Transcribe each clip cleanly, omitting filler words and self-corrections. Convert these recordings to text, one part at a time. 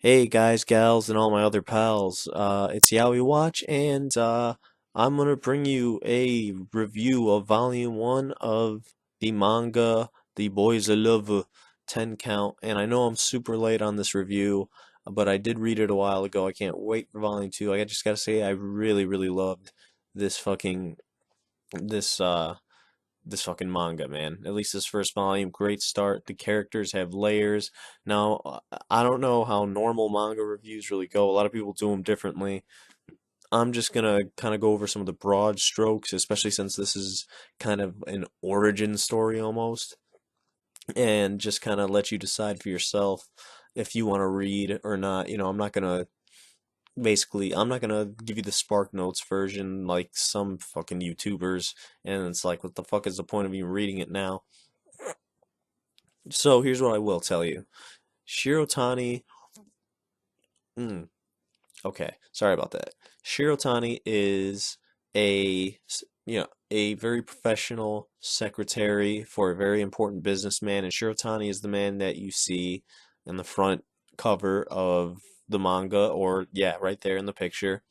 Hey guys, gals, and all my other pals. It's Yaoi Watch, and I'm gonna bring you a review of Volume 1 of the manga The Boys I Love 10 Count. And I know I'm super late on this review, but I did read it a while ago. I can't wait for Volume 2. I just gotta say, I really, really loved this fucking this uh this fucking manga, man. At least this first volume, great start. The characters have layers. Now, I don't know how normal manga reviews really go. A lot of people do them differently. I'm just gonna kind of go over some of the broad strokes, especially since this is kind of an origin story almost, and just kind of let you decide for yourself if you want to read or not. I'm not gonna give you the Spark Notes version like some fucking YouTubers, and it's like, what the fuck is the point of even reading it now? So here's what I will tell you. Shirotani, mm, okay, sorry about that. Shirotani is a very professional secretary for a very important businessman, and Shirotani is the man that you see in the front cover of the manga, or yeah, right there in the picture.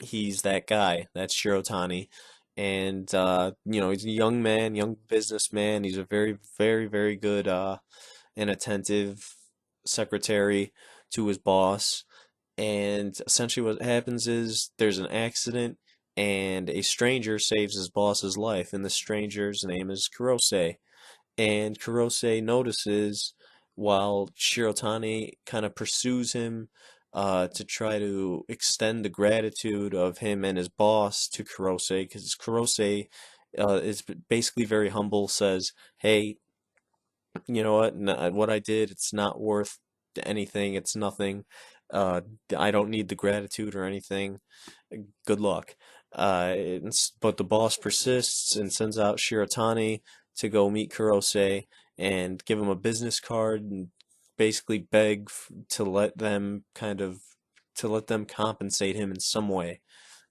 He's that guy. That's Shirotani. And he's a young man, young businessman. He's a very, very, very good and attentive secretary to his boss. And essentially, what happens is there's an accident, and a stranger saves his boss's life. And the stranger's name is Kurose. And Kurose notices while Shirotani kind of pursues him to try to extend the gratitude of him and his boss to Kurose, because Kurose is basically very humble, says, "Hey, you know what? What I did, it's not worth anything. It's nothing. Uh, I don't need the gratitude or anything. Good luck." But the boss persists and sends out Shiratani to go meet Kurose and give him a business card and basically beg to let them compensate him in some way.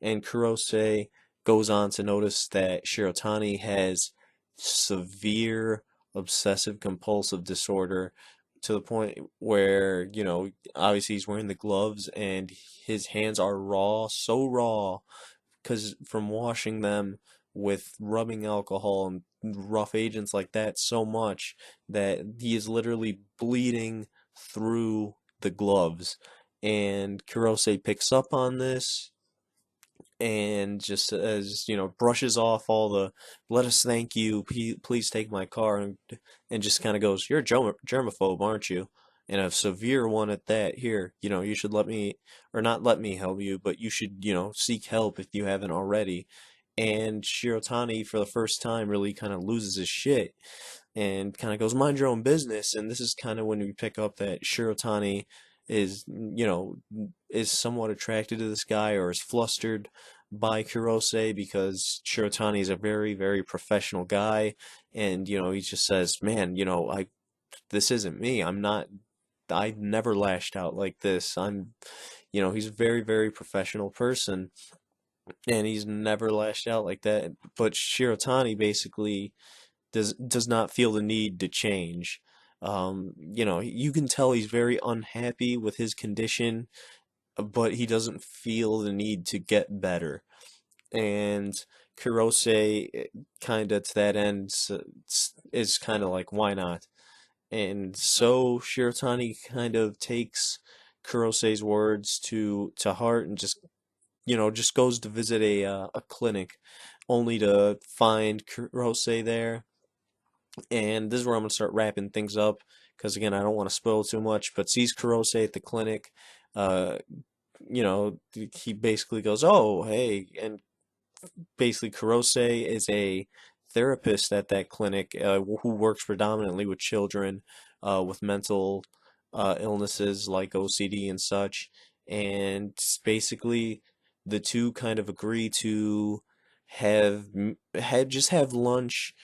And Kurose goes on to notice that Shirotani has severe obsessive compulsive disorder to the point where, obviously he's wearing the gloves and his hands are raw, so raw, because from washing them with rubbing alcohol and rough agents like that so much that he is literally bleeding through the gloves. And Kurose picks up on this and just as brushes off all the "let us thank you, please take my car," and just kind of goes, "You're a germaphobe, aren't you? And a severe one at that. Here, you should let me, or not let me help you, but you should, seek help if you haven't already." And Shirotani, for the first time, really kind of loses his shit and kind of goes, "Mind your own business." And this is kind of when we pick up that Shirotani is somewhat attracted to this guy or is flustered by Kurose because Shirotani is a very, very professional guy. And, he just says, "Man, this isn't me. I never lashed out like this. He's a very, very professional person and he's never lashed out like that. But Shirotani basically does not feel the need to change. You can tell he's very unhappy with his condition, but he doesn't feel the need to get better. And Kurose, kind of to that end, is kind of like, why not? And so Shiratani kind of takes Kurose's words to heart and just goes to visit a clinic, only to find Kurose there. And this is where I'm gonna start wrapping things up, because again, I don't want to spoil too much. But sees Kurose at the clinic, uh, he basically goes, "Oh, hey," and basically Kurose is a therapist at that clinic who works predominantly with children with mental illnesses like OCD and such. And basically, the two kind of agree to have lunch.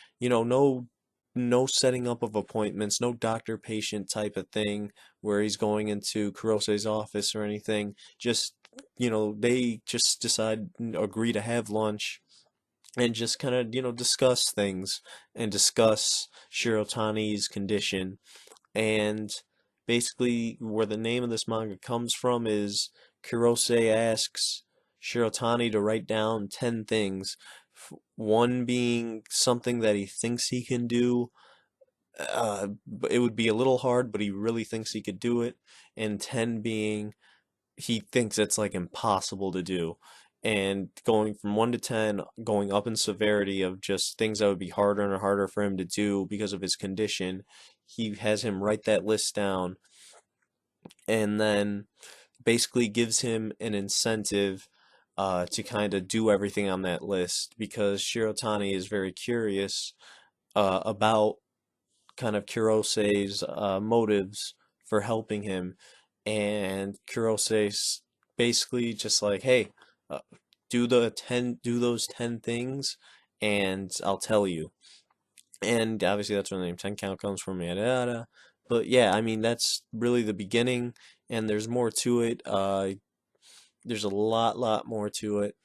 No setting up of appointments, no doctor patient type of thing where he's going into Kurose's office or anything. Just they just agree to have lunch and just kind of, discuss things and discuss Shirotani's condition. And basically where the name of this manga comes from is Kurose asks Shirotani to write down 10 things. One being something that he thinks he can do. It would be a little hard, but he really thinks he could do it. And 10 being he thinks it's like impossible to do. And going from 1 to 10, going up in severity of just things that would be harder and harder for him to do because of his condition, he has him write that list down and then basically gives him an incentive to kind of do everything on that list because Shirotani is very curious about kind of Kurose's motives for helping him, and Kurose's basically just like, hey, uh, do those 10 things, and I'll tell you. And obviously that's where the name 10 Count comes from, yada yada. But yeah, I mean that's really the beginning, and there's more to it. There's a lot more to it,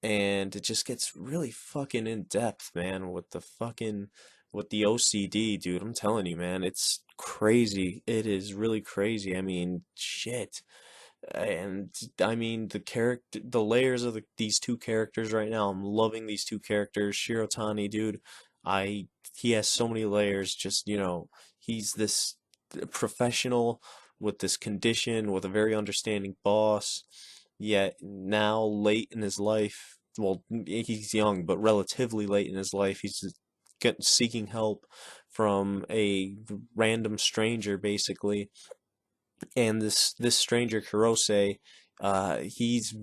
and it just gets really fucking in depth, man, with the OCD, dude. I'm telling you, man, it's crazy. It is really crazy. I mean, shit. And I mean the layers of these two characters right now. I'm loving these two characters. Shirotani, dude, I he has so many layers. Just, he's this professional with this condition, with a very understanding boss. Yet now, late in his life, well, he's young, but relatively late in his life, he's seeking help from a random stranger, basically, and this stranger Kurose, he's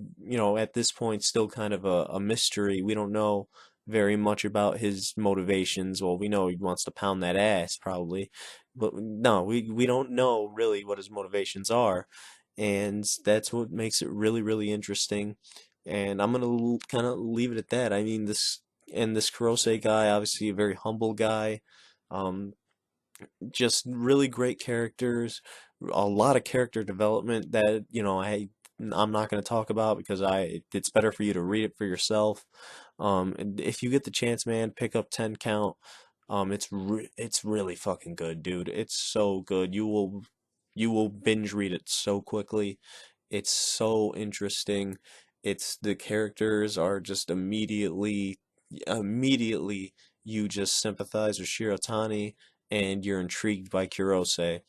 at this point still kind of a mystery. We don't know very much about his motivations. Well, we know he wants to pound that ass probably, but no, we don't know really what his motivations are, and that's what makes it really interesting. And I'm gonna kind of leave it at that. I mean, this Kurose guy, obviously a very humble guy. Um, just really great characters, a lot of character development that, I'm not going to talk about because I it's better for you to read it for yourself. And if you get the chance, man, pick up 10 Count. It's really fucking good, dude. It's so good. You will binge read it so quickly. It's so interesting. It's the characters are just immediately you just sympathize with Shirotani and you're intrigued by Kurose.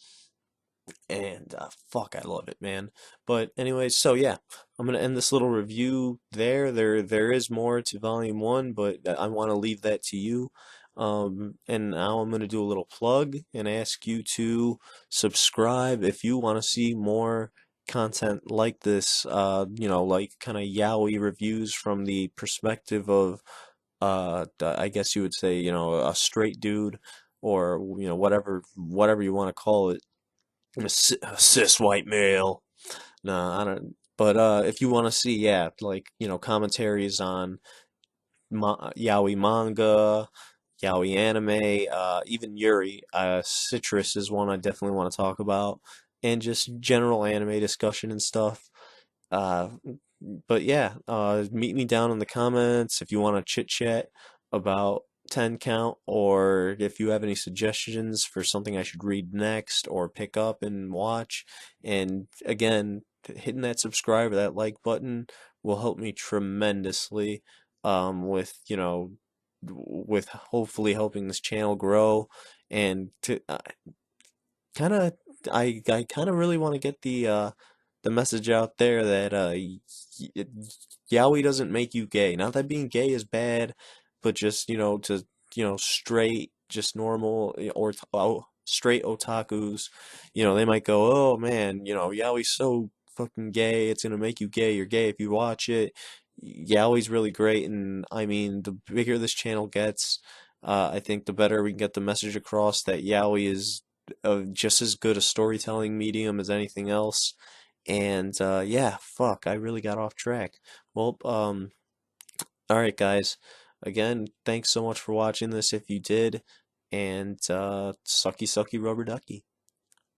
And fuck, I love it, man. But anyways, so yeah, I'm gonna end this little review there. There is more to Volume One, but I want to leave that to you. And now I'm gonna do a little plug and ask you to subscribe if you want to see more content like this. Like kind of yaoi reviews from the perspective of I guess you would say, a straight dude, or whatever you want to call it. A cis white male. No, I don't. But if you want to see, yeah, like, commentaries on yaoi manga, yaoi anime, even Yuri, Citrus is one I definitely want to talk about, and just general anime discussion and stuff. Uh, but yeah, meet me down in the comments if you want to chit chat about 10 Count, or if you have any suggestions for something I should read next or pick up and watch. And again, hitting that subscribe or that like button will help me tremendously, with, with hopefully helping this channel grow, and to kind of I kind of really want to get the message out there that yaoi doesn't make you gay. Not that being gay is bad, but just, to, straight, just normal, or straight otakus, they might go, oh man, yaoi's so fucking gay, it's gonna make you gay, you're gay if you watch it. Yaoi's really great, and I mean, the bigger this channel gets, I think the better we can get the message across that yaoi is just as good a storytelling medium as anything else. And yeah, fuck, I really got off track. Well, all right, guys. Again, thanks so much for watching this if you did, and sucky sucky rubber ducky.